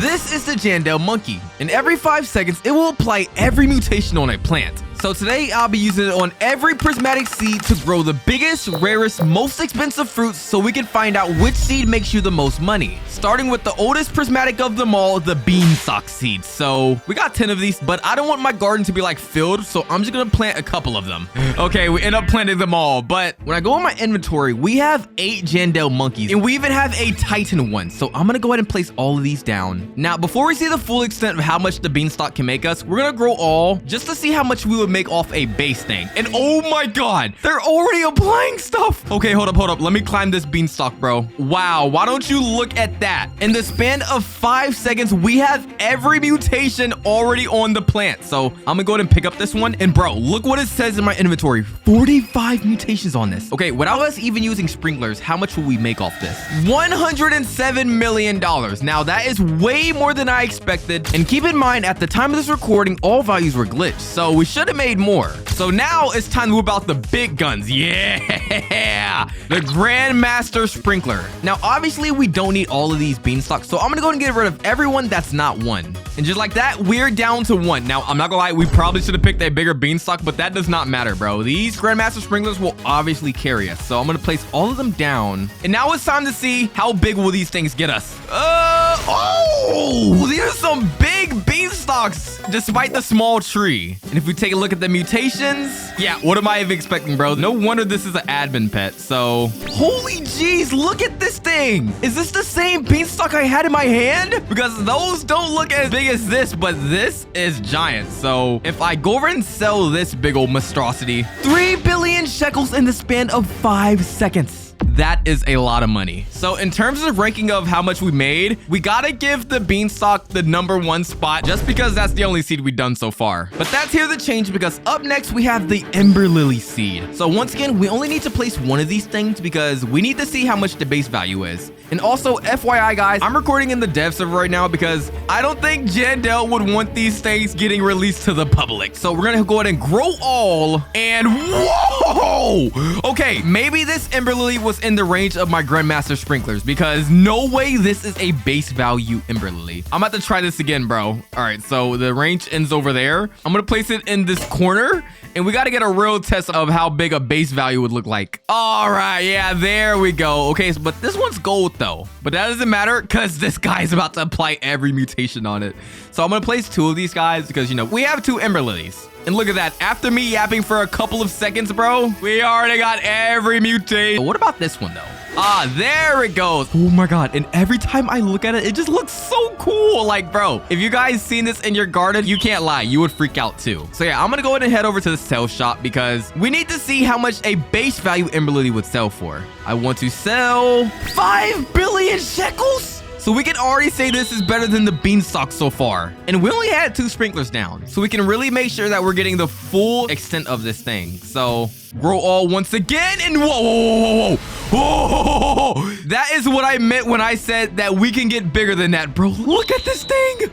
This is the Jandel monkey, and every 5 seconds, it will apply every mutation on a plant. So today, I'll be using it on every prismatic seed to grow the biggest, rarest, most expensive fruits so we can find out which seed makes you the most money. Starting with the oldest prismatic of them all, the Beanstalk seed. So we got 10 of these, but I don't want my garden to be like filled, so I'm just gonna plant a couple of them. Okay, we end up planting them all, but when I go in my inventory, we have 8 Jandel monkeys, and we even have a Titan one. So I'm gonna go ahead and place all of these down. Now, before we see the full extent of how much the Beanstalk can make us, we're gonna grow all just to see how much we would make off a base thing. And oh my god, they're already applying stuff. Okay, hold up. Let me climb this Beanstalk, bro. Wow, why don't you look at that? In the span of 5 seconds, we have every mutation already on the plant. So I'm gonna go ahead and pick up this one. And bro, look what it says in my inventory. 45 mutations on this. Okay, without us even using sprinklers, how much will we make off this? $107 million. Now that is way more than I expected. And keep in mind, at the time of this recording, all values were glitched. So we should have made more. So now it's time to whip out the big guns. Yeah! The Grandmaster sprinkler. Now, obviously, we don't need all of these beanstalks, so I'm gonna go ahead and get rid of everyone that's not one. And just like that, we're down to 1. Now, I'm not gonna lie, we probably should have picked a bigger beanstalk, but that does not matter, bro. These Grandmaster sprinklers will obviously carry us. So I'm gonna place all of them down. And now it's time to see how big will these things get us. Oh, these are some big beanstalks, despite the small tree. And if we take a look at the mutations, yeah, what am I even expecting, bro? No wonder this is an admin pet. So, holy jeez, look at this thing. Is this the same beanstalk I had in my hand? Because those don't look as big as this, but this is giant. So, if I go over and sell this big old monstrosity, 3 billion shekels in the span of 5 seconds. That is a lot of money. So in terms of ranking of how much we made, we gotta give the beanstalk the #1 spot just because that's the only seed we've done so far. But that's here to change because up next we have the Ember lily seed. So once again, we only need to place one of these things because we need to see how much the base value is. And also, FYI guys, I'm recording in the dev server right now because I don't think Jandel would want these things getting released to the public. So we're gonna go ahead and grow all, and whoa! Okay, maybe this Ember lily was in the range of my Grandmaster sprinklers because no way this is a base value Ember lily. I'm about to try this again, bro. All right, so the range ends over there. I'm gonna place it in this corner, and we gotta get a real test of how big a base value would look like. All right, yeah, there we go. Okay, but this one's gold though, but that doesn't matter because this guy's about to apply every mutation on it. So I'm gonna place 2 of these guys because, you know, we have 2 Ember lilies. And look at that. After me yapping for a couple of seconds, bro, we already got every mutation. What about this one, though? Ah, there it goes. Oh, my God. And every time I look at it, it just looks so cool. Like, bro, if you guys seen this in your garden, you can't lie. You would freak out, too. So, yeah, I'm going to go ahead and head over to the sell shop because we need to see how much a base value Ember lily would sell for. I want to sell 5 billion shekels. So we can already say this is better than the beanstalk so far. And we only had 2 sprinklers down. So we can really make sure that we're getting the full extent of this thing. So grow all once again. And whoa. That is what I meant when I said that we can get bigger than that, bro. Look at this thing.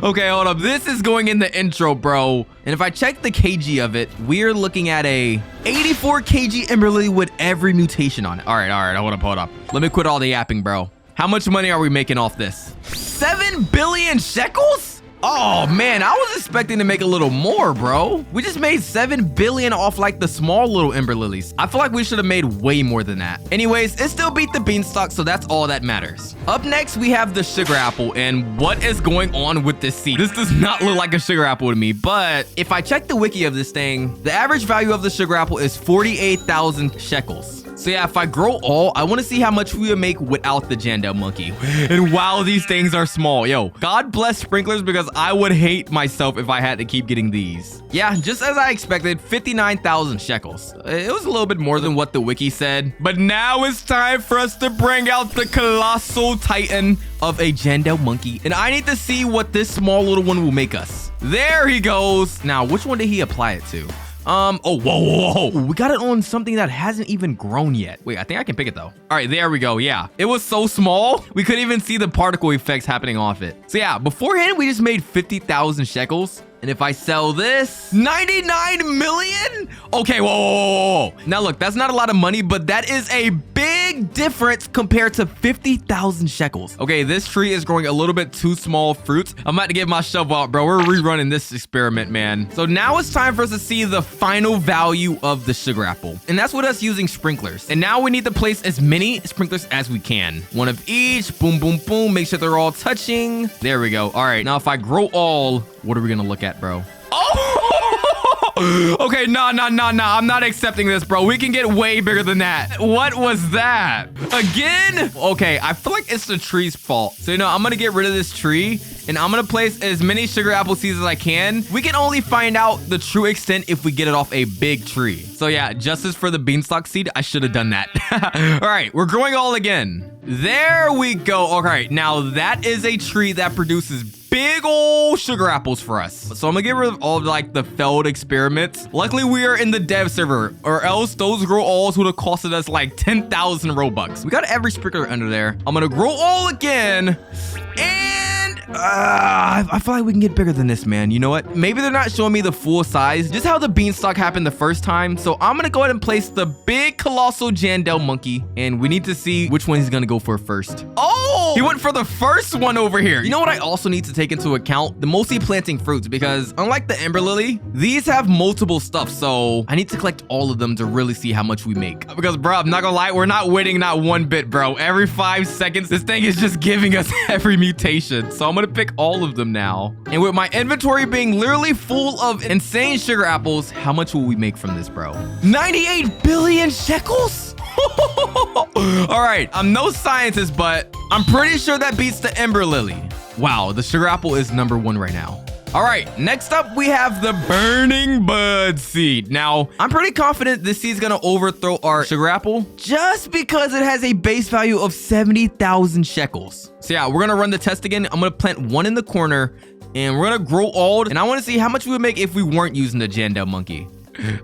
Okay, hold up. This is going in the intro, bro. And if I check the kg of it, we're looking at a 84 kg Ember lily with every mutation on it. All right. Hold up. Let me quit all the yapping, bro. How much money are we making off this? 7 billion shekels? Oh, man, I was expecting to make a little more, bro. We just made 7 billion off like the small little Ember lilies. I feel like we should have made way more than that. Anyways, it still beat the beanstalk, so that's all that matters. Up next, we have the sugar apple. And what is going on with this seed? This does not look like a sugar apple to me, but if I check the wiki of this thing, the average value of the sugar apple is 48,000 shekels. So yeah, if I grow all, I want to see how much we would make without the Jandel monkey. And wow, these things are small. Yo, God bless sprinklers because I would hate myself if I had to keep getting these. Yeah, just as I expected, 59,000 shekels. It was a little bit more than what the wiki said. But now it's time for us to bring out the colossal titan of a Jandel monkey. And I need to see what this small little one will make us. There he goes. Now, which one did he apply it to? Oh, whoa. We got it on something that hasn't even grown yet. Wait, I think I can pick it though. All right, there we go. Yeah, it was so small, we couldn't even see the particle effects happening off it. So yeah, beforehand, we just made 50,000 shekels. And if I sell this, 99 million? Okay, whoa. Now look, that's not a lot of money, but that is a big difference compared to 50,000 shekels. Okay, this tree is growing a little bit too small fruits. I'm about to get my shovel out, bro. We're rerunning this experiment, man. So now it's time for us to see the final value of the sugar apple. And that's with us using sprinklers. And now we need to place as many sprinklers as we can. One of each, boom, boom, boom. Make sure they're all touching. There we go. All right, now if I grow all, what are we gonna look at, bro? Oh! Okay, nah. I'm not accepting this, bro. We can get way bigger than that. What was that? Again? Okay, I feel like it's the tree's fault. So, you know, I'm gonna get rid of this tree and I'm gonna place as many sugar apple seeds as I can. We can only find out the true extent if we get it off a big tree. So yeah, justice for the beanstalk seed. I should have done that. All right, we're growing all again. There we go. All right, now that is a tree that produces big old sugar apples for us. So I'm gonna get rid of all of like the failed experiments. Luckily we are in the dev server, or else those grow alls would have costed us like 10,000 Robux. We got every sprinkler under there. I'm gonna grow all again, and I feel like we can get bigger than this, man. You know what? Maybe they're not showing me the full size, just how the beanstalk happened the first time. So I'm gonna go ahead and place the big colossal Jandel monkey, and we need to see which one he's gonna go for first. Oh, he went for the first one over here. You know what I also need to take into account? The mostly planting fruits, because unlike the Ember lily, these have multiple stuff. So I need to collect all of them to really see how much we make. Because bro, I'm not gonna lie, we're not waiting not one bit, bro. Every 5 seconds, this thing is just giving us every mutation. So I'm gonna pick all of them now. And with my inventory being literally full of insane sugar apples, how much will we make from this, bro? 98 billion shekels? All right, I'm no scientist, but I'm pretty sure that beats the Ember lily. Wow, the sugar apple is #1 right now. All right, next up, we have the burning bud seed. Now, I'm pretty confident this seed is gonna overthrow our sugar apple just because it has a base value of 70,000 shekels. So yeah, we're gonna run the test again. I'm gonna plant one in the corner and we're gonna grow all, and I wanna see how much we would make if we weren't using the Jandel monkey.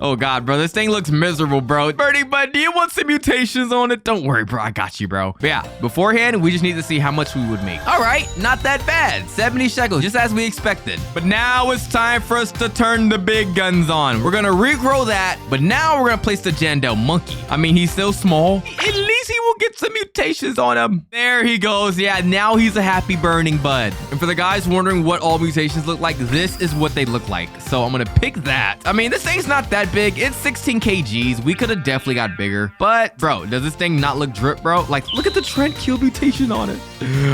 Oh god, bro, this thing looks miserable, bro. Burning bud, do you want some mutations on it? Don't worry, bro, I got you, bro. But yeah, beforehand, we just need to see how much we would make. All right, not that bad. 70 shekels, just as we expected. But now it's time for us to turn the big guns on. We're gonna regrow that, but now we're gonna place the Jandel monkey. I mean, he's still small. At least he will get some mutations on him. There he goes. Yeah, now he's a happy burning bud. And for the guys wondering what all mutations look like, this is what they look like. So I'm gonna pick that. I mean, this thing's not that big. It's 16 kgs. We could have definitely got bigger. But bro, does this thing not look drip, bro? Like, look at the Tranquil mutation on it.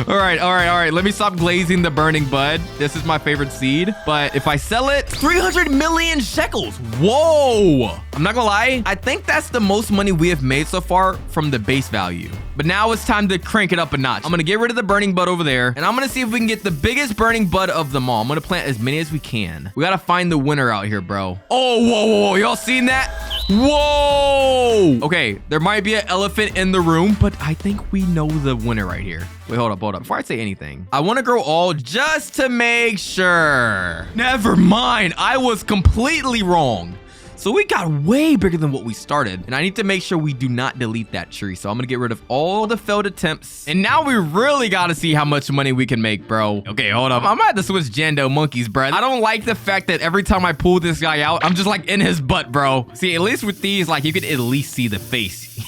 All right. Let me stop glazing the burning bud. This is my favorite seed. But if I sell it, 300 million shekels. Whoa. I'm not gonna lie, I think that's the most money we have made so far from the base value. But now it's time to crank it up a notch. I'm gonna get rid of the burning bud over there, and I'm gonna see if we can get the biggest burning bud of them all. I'm gonna plant as many as we can. We gotta find the winner out here, bro. Oh, whoa. Y'all seen that? Whoa. Okay, there might be an elephant in the room, but I think we know the winner right here. Wait, hold up. Before I say anything, I want to grow all just to make sure. Never mind. I was completely wrong. So we got way bigger than what we started, and I need to make sure we do not delete that tree. So I'm gonna get rid of all the failed attempts, and now we really gotta see how much money we can make, bro. Okay, hold up. I'm gonna have to switch Jandel monkeys, bro. I don't like the fact that every time I pull this guy out, I'm just like in his butt, bro. See, at least with these, like, you could at least see the face.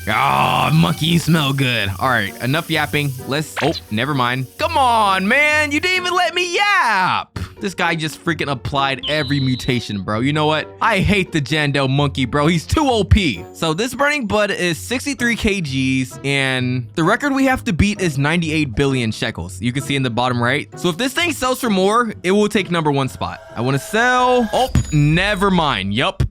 Oh, monkey, you smell good. All right, enough yapping. Oh, never mind. Come on, man. You didn't even let me yap. This guy just freaking applied every mutation, bro. You know what? I hate the Jandel monkey, bro. He's too OP. So this burning bud is 63 kgs, and the record we have to beat is 98 billion shekels. You can see in the bottom right. So if this thing sells for more, it will take #1 spot. I want to sell. Oh, never mind. Yup.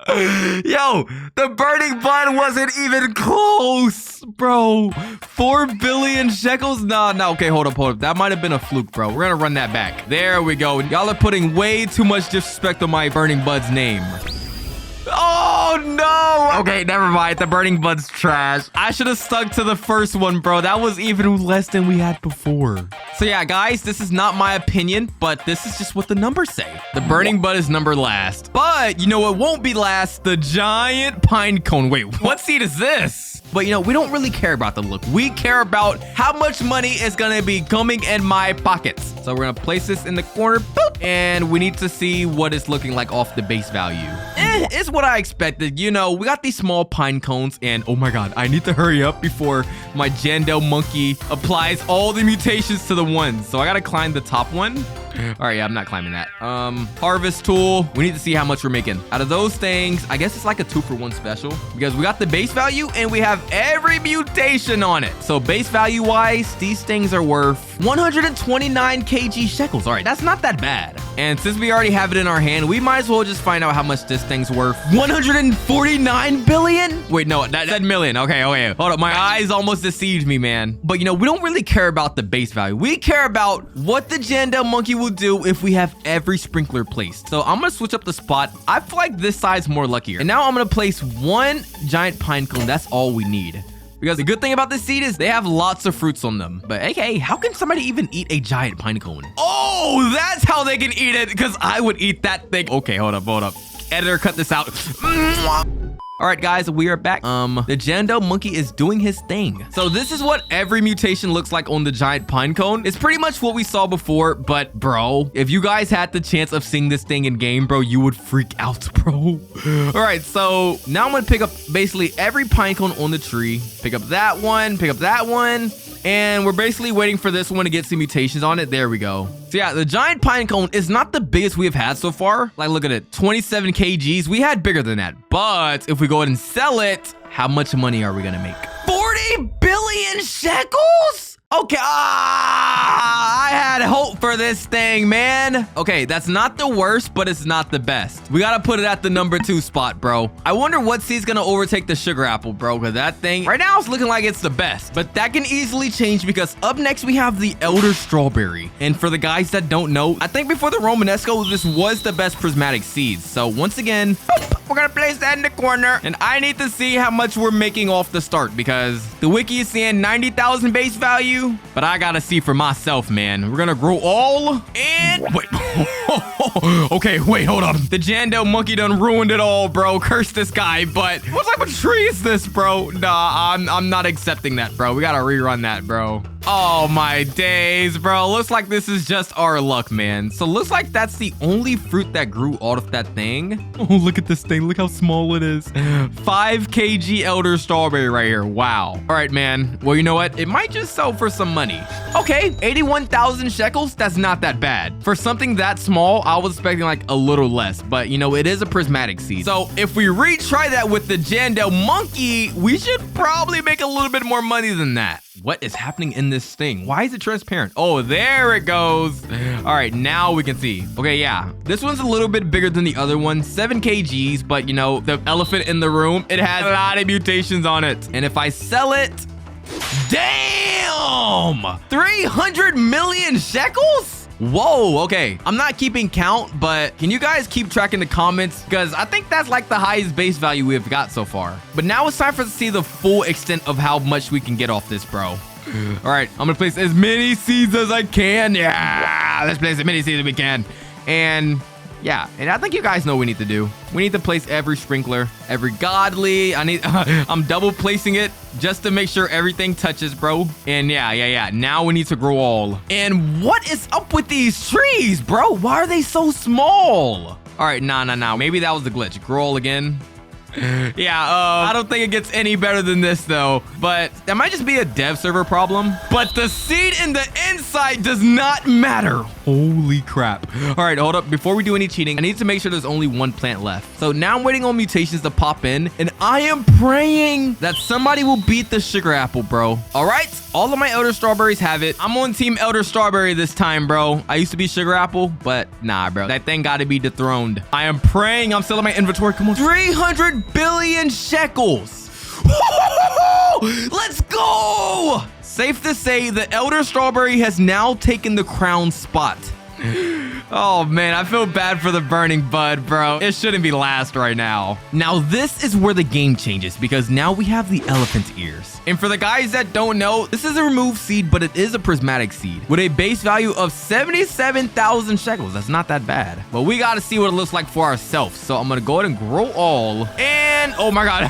Yo, the burning bud wasn't even close, bro. 4 billion shekels? No, okay, hold up. That might have been a fluke, bro. We're gonna run that back. There we go. Y'all are putting way too much disrespect on my burning bud's name. Oh, no. Okay, never mind. The burning bud's trash. I should have stuck to the first one, bro. That was even less than we had before. So yeah, guys, this is not my opinion, but this is just what the numbers say. The burning bud is number last. But you know what won't be last? The giant pine cone. Wait, what seed is this? but you know, we don't really care about the look. We care about how much money is gonna be coming in my pockets. So we're gonna place this in the corner, boop, and we need to see what it's looking like off the base value. It's what I expected. You know, we got these small pine cones, and oh my god, I need to hurry up before my Jandel monkey applies all the mutations to the ones. So I gotta climb the top one. All right, yeah, I'm not climbing that. Harvest tool. We need to see how much we're making. Out of those things, I guess it's like a 2-for-1 special because we got the base value and we have every mutation on it. So base value wise, these things are worth 129 kg shekels. All right, that's not that bad. And since we already have it in our hand, we might as well just find out how much this thing's worth. 149 billion? Wait, no, that's million. Okay, hold up. My eyes almost deceived me, man. But you know, we don't really care about the base value. We care about what the Jandel monkey will do if we have every sprinkler placed. So I'm gonna switch up the spot. I feel like this side's more luckier. And now I'm gonna place one giant pine cone. That's all we need. Because the good thing about this seed is they have lots of fruits on them. But aka, how can somebody even eat a giant pine cone? Oh, that's how they can eat it. Because I would eat that thing. Okay, hold up. Editor, cut this out. All right, guys, we are back. The Jandel monkey is doing his thing. So this is what every mutation looks like on the giant pine cone. It's pretty much what we saw before, but bro, if you guys had the chance of seeing this thing in game, bro, you would freak out, bro. All right, so now I'm gonna pick up basically every pine cone on the tree. Pick up that one, and we're basically waiting for this one to get some mutations on it. There we go. So yeah, the giant pine cone is not the biggest we have had so far. Like, look at it, 27 kgs. We had bigger than that. But if we go ahead and sell it, how much money are we gonna make? 40 billion shekels? Okay, I had hope for this thing, man. Okay, that's not the worst, but it's not the best. We gotta put it at the number 2 spot, bro. I wonder what seed's gonna overtake the sugar apple, bro, because that thing right now is looking like it's the best, but that can easily change because up next we have the elder strawberry. And for the guys that don't know, I think before the Romanesco, this was the best prismatic seeds. So once again, we're gonna place that in the corner, and I need to see how much we're making off the start because the wiki is saying 90,000 base value. But I gotta see for myself, man. We're gonna grow all and wait. Okay, wait, hold up. The Jandel monkey done ruined it all, bro. Curse this guy. But what type of tree is this, bro? Nah, I'm not accepting that, bro. We gotta rerun that, bro. Oh my days, bro. Looks like this is just our luck, man. So looks like that's the only fruit that grew out of that thing. Oh, look at this thing. Look how small it is. 5 kg elder strawberry right here. Wow. All right, man. Well, you know what? It might just sell for some money. Okay, 81,000 shekels. That's not that bad. For something that small, I was expecting like a little less. But, you know, it is a prismatic seed. So if we retry that with the Jandel monkey, we should probably make a little bit more money than that. What is happening in this thing? Why is it transparent? Oh, there it goes. All right, now we can see. Okay, yeah. This one's a little bit bigger than the other one. 7 kgs, but you know, the elephant in the room, it has a lot of mutations on it. And if I sell it, damn! 300 million shekels? Whoa, okay. I'm not keeping count, but can you guys keep track in the comments? Because I think that's like the highest base value we have got so far. But now it's time for us to see the full extent of how much we can get off this, bro. All right, I'm gonna place as many seeds as I can. Yeah, let's place as many seeds as we can. And yeah, and I think you guys know what we need to do. We need to place every sprinkler, every godly. I'm double placing it just to make sure everything touches, bro. And yeah. Now we need to grow all. And what is up with these trees, bro? Why are they so small? All right, nah. Maybe that was the glitch. Grow all again. Yeah, I don't think it gets any better than this though, but that might just be a dev server problem. But the seed in the inside does not matter. Holy crap. All right, hold up. Before we do any cheating, I need to make sure there's only one plant left. So now I'm waiting on mutations to pop in, and I am praying that somebody will beat the sugar apple, bro. All right, all of my elder strawberries have it. I'm on team elder strawberry this time, bro. I used to be sugar apple, but nah, bro. That thing got to be dethroned. I am praying. I'm still in my inventory. Come on. 300 billion shekels. Let's go. Safe to say the elder strawberry has now taken the crown spot. Oh, man, I feel bad for the burning bud, bro. It shouldn't be last right now. Now, this is where the game changes because now we have the elephant ears. And for the guys that don't know, this is a removed seed, but it is a prismatic seed with a base value of 77,000 shekels. That's not that bad. But we got to see what it looks like for ourselves. So I'm going to go ahead and grow all. And, oh my God.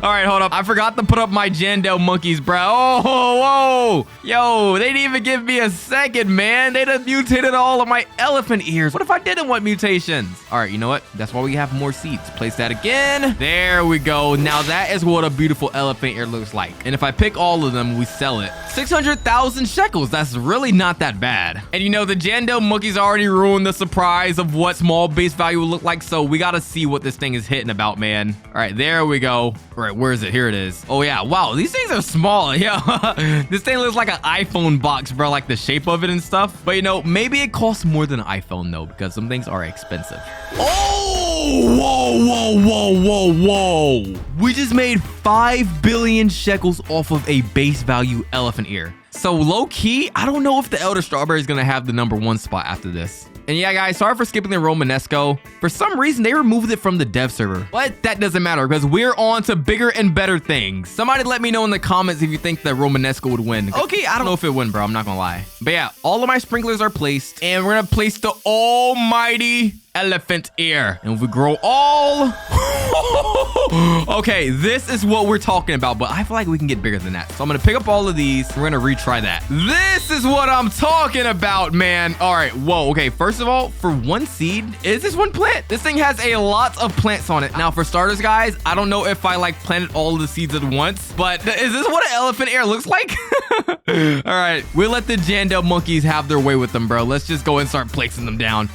All right, hold up. I forgot to put up my Jandel monkeys, bro. Oh, whoa. Yo, they didn't even give me a second, man. They done mutated all of my elephant ears. What if I didn't want mutations? All right, you know what? That's why we have more seeds. Place that again. There we go. Now that is what a beautiful elephant ear looks like. And if I pick all of them, we sell it. 600,000 shekels. That's really not that bad. And you know, the Jandel monkeys already ruined the surprise of what small base value will look like. So we got to see what this thing is hitting about, man. All right, there we go. All right, where is it? Here it is. Oh yeah. Wow, these things are small. Yeah. This thing looks like an iPhone box, bro. Like the shape of it and stuff. But you know, maybe it costs more than an iPhone though, because some things are expensive. Oh, whoa. We just made 5 billion shekels off of a base value elephant ear. So low key, I don't know if the Elder Strawberry is going to have the #1 spot after this. And yeah, guys, sorry for skipping the Romanesco. For some reason, they removed it from the dev server. But that doesn't matter because we're on to bigger and better things. Somebody let me know in the comments if you think that Romanesco would win. Okay, I don't know if it would, bro. I'm not going to lie. But yeah, all of my sprinklers are placed. And we're going to place the almighty elephant ear. And we grow all... Okay, this is what we're talking about, but I feel like we can get bigger than that. So I'm gonna pick up all of these. We're gonna retry that. This is what I'm talking about, man. All right, whoa. Okay, first of all, for one seed, is this one plant? This thing has a lot of plants on it. Now, for starters, guys, I don't know if I like planted all of the seeds at once, but is this what an elephant ear looks like? All right, we'll let the Jandel monkeys have their way with them, bro. Let's just go and start placing them down.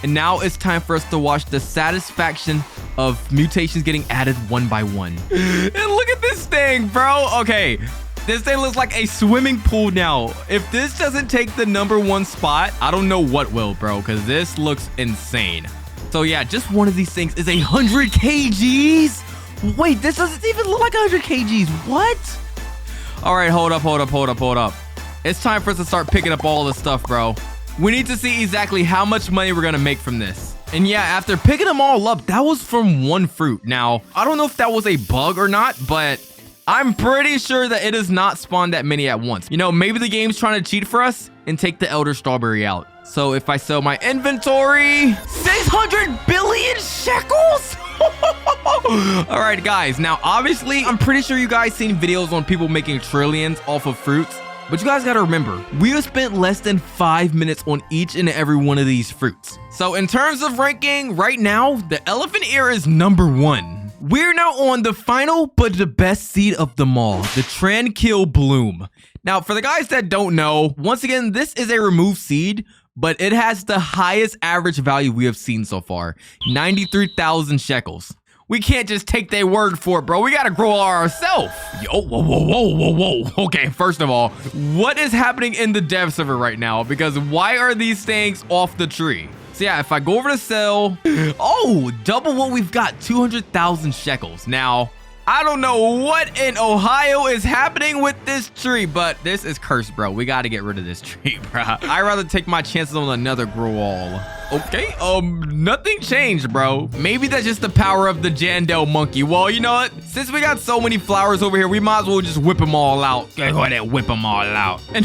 And now it's time for us to watch the satisfaction of mutations getting added one by one. And look at this thing, bro. Okay, this thing looks like a swimming pool now. If this doesn't take the #1 spot, I don't know what will, bro, because this looks insane. So yeah, just one of these things is 100 kgs. Wait, this doesn't even look like 100 kgs. What? All right, hold up. It's time for us to start picking up all the stuff, bro. We need to see exactly how much money we're gonna make from this. And yeah, after picking them all up, that was from one fruit. Now, I don't know if that was a bug or not, but I'm pretty sure that it does not spawn that many at once. You know, maybe the game's trying to cheat for us and take the Elder Strawberry out. So if I sell my inventory, 600 billion shekels? All right, guys. Now, obviously, I'm pretty sure you guys seen videos on people making trillions off of fruits. But you guys got to remember, we have spent less than 5 minutes on each and every one of these fruits. So in terms of ranking, right now, the elephant ear is #1. We're now on the final, but the best seed of them all, the Tranquil bloom. Now, for the guys that don't know, once again, this is a removed seed, but it has the highest average value we have seen so far, 93,000 shekels. We can't just take their word for it, bro. We gotta grow ourselves. Yo, whoa. Okay, first of all, what is happening in the dev server right now? Because why are these things off the tree? So yeah, if I go over to sell, oh, double what we've got, 200,000 shekels. Now, I don't know what in Ohio is happening with this tree, but this is cursed, bro. We got to get rid of this tree, bro. I'd rather take my chances on another grow all. Okay, nothing changed, bro. Maybe that's just the power of the Jandel monkey. Well, you know what? Since we got so many flowers over here, we might as well just whip them all out. Go ahead and whip them all out. And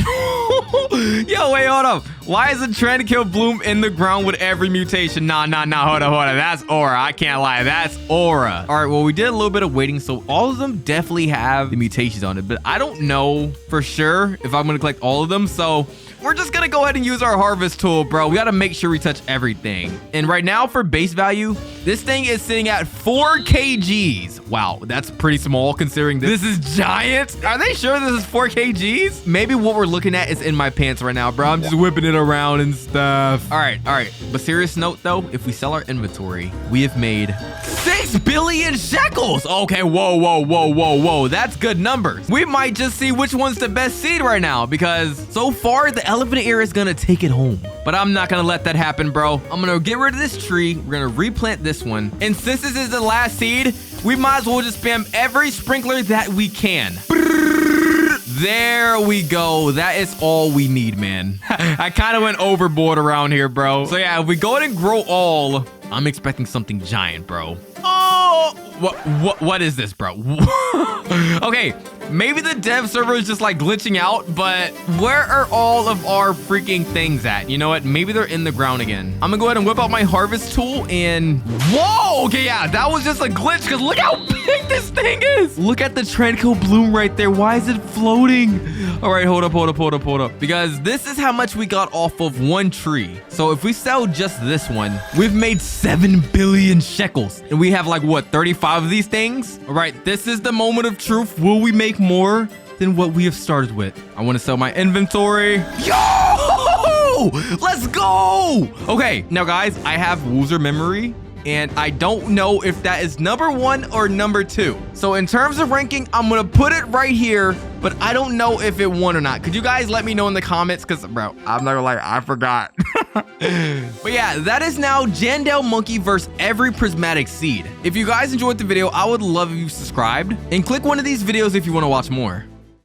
yo, wait, hold up. Why is a Tranquil bloom in the ground with every mutation? Nah, hold on. That's aura. I can't lie. That's aura. All right, well, we did a little bit of waiting, so all of them definitely have the mutations on it, but I don't know for sure if I'm going to collect all of them, so we're just going to go ahead and use our harvest tool, bro. We got to make sure we touch everything. And right now for base value, this thing is sitting at 4 kgs. Wow, that's pretty small considering this is giant. Are they sure this is 4 kgs? Maybe what we're looking at is in my pants right now, bro. I'm just whipping it around and stuff. All right. But serious note though, if we sell our inventory, we have made 6 billion shekels. Okay, whoa. That's good numbers. We might just see which one's the best seed right now because so far the elephant ear is gonna take it home. But I'm not gonna let that happen, bro. I'm gonna get rid of this tree. We're gonna replant this one. And since this is the last seed, we might as well just spam every sprinkler that we can. There we go. That is all we need, man. I kind of went overboard around here, bro. So yeah, if we go ahead and grow all, I'm expecting something giant, bro. Oh, what is this, bro? Okay, maybe the dev server is just like glitching out, but where are all of our freaking things at? You know what? Maybe they're in the ground again. I'm gonna go ahead and whip out my harvest tool and whoa, okay, yeah, that was just a glitch because look how big this thing is. Look at the Tranquil bloom right there. Why is it floating? All right, hold up. Because this is how much we got off of one tree. So if we sell just this one, we've made 7 billion shekels. And we have like, what, 35 of these things? All right, this is the moment of truth. Will we make more than what we have started with? I want to sell my inventory. Yo! Let's go! Okay, now guys, I have Woozer memory. And I don't know if that is number 1 or number 2. So in terms of ranking, I'm gonna put it right here, but I don't know if it won or not. Could you guys let me know in the comments? Because, bro, I'm not gonna lie, I forgot. But yeah, that is now Jandel Monkey versus Every Prismatic Seed. If you guys enjoyed the video, I would love if you subscribed and click one of these videos if you want to watch more.